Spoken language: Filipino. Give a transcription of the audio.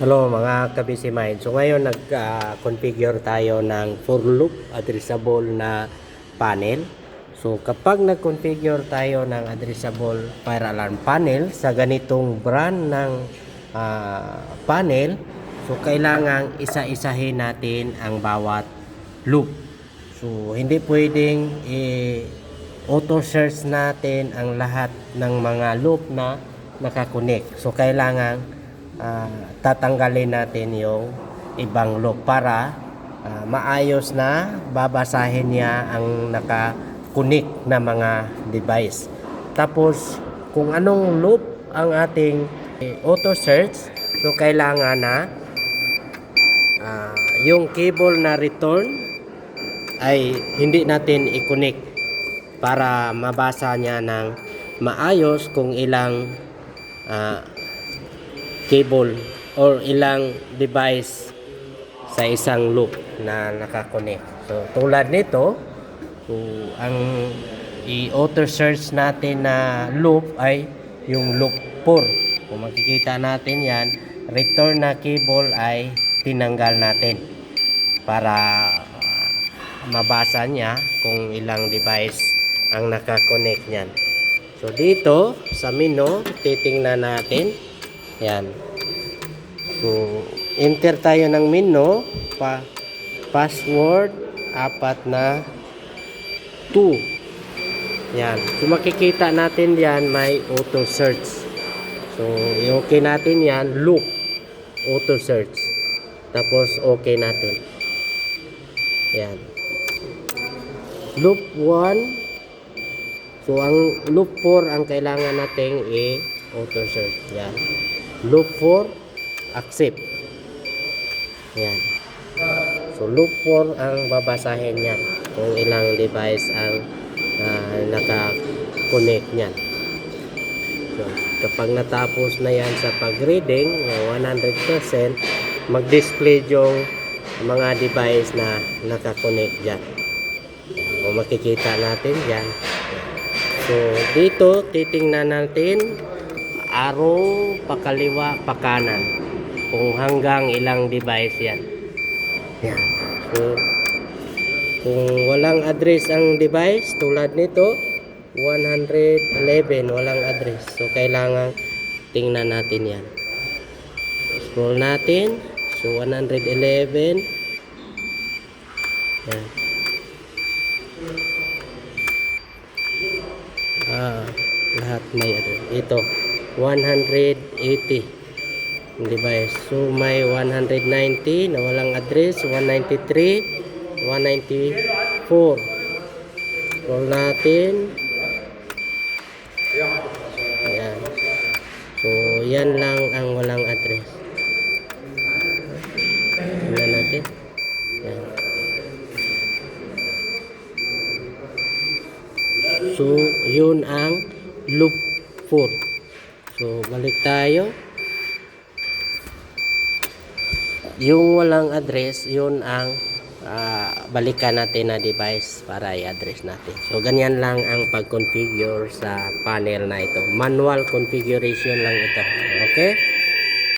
Hello mga ka-busy mind. So ngayon nag-configure tayo ng for loop addressable na panel. So kapag nag-configure tayo ng addressable fire alarm panel sa ganitong brand ng panel, so kailangan isa-isahin natin ang bawat loop. So hindi pwedeng auto search natin ang lahat ng mga loop na nakakonect. So kailangan tatanggalin natin yung ibang loop para maayos na babasahin niya ang nakakunik na mga device. Tapos kung anong loop ang ating auto search, so kailangan na yung cable na return ay hindi natin i-connect para mabasa niya ng maayos kung ilang cable or ilang device sa isang loop na nakakonect. So tulad nito, ang i-auto search natin na loop ay yung loop 4. Kung makikita natin yan, return na cable ay tinanggal natin para mabasa niya kung ilang device ang nakakonect niyan. So dito sa menu, titingnan natin. Yan. So, enter tayo ng menu. Password, 4 na 2. Yan. So, makikita natin yan, may auto search. So, okay natin yan, loop, auto search. Tapos, okay natin. Yan. Loop 1. So, ang loop 4 ang kailangan nating auto search. Yan. Loop 4, accept. Yan. So, loop 4 ang babasahin niya kung ilang device ang naka-connect niyan. So, kapag natapos na yan sa pag-reading, 100%, mag-display yung mga device na naka-connect dyan. Kung makikita natin dyan. So, dito, titingnan natin arrow pakaliwa pakanan kung hanggang ilang device yan. Yan. So kung walang address ang device tulad nito 111 walang address, so kailangan tingnan natin yan. Scroll natin. So 111 yan. Lahat may address. Ito 180 device. So may 190 na walang address, 193, 194. Scroll natin. Ayan. So yan lang ang walang address. Tingnan natin. Ayan. So yun ang loop 4. So, balik tayo. Yung walang address, yun ang balikan natin na device para i-address natin. So, ganyan lang ang pag-configure sa panel na ito. Manual configuration lang ito. Okay?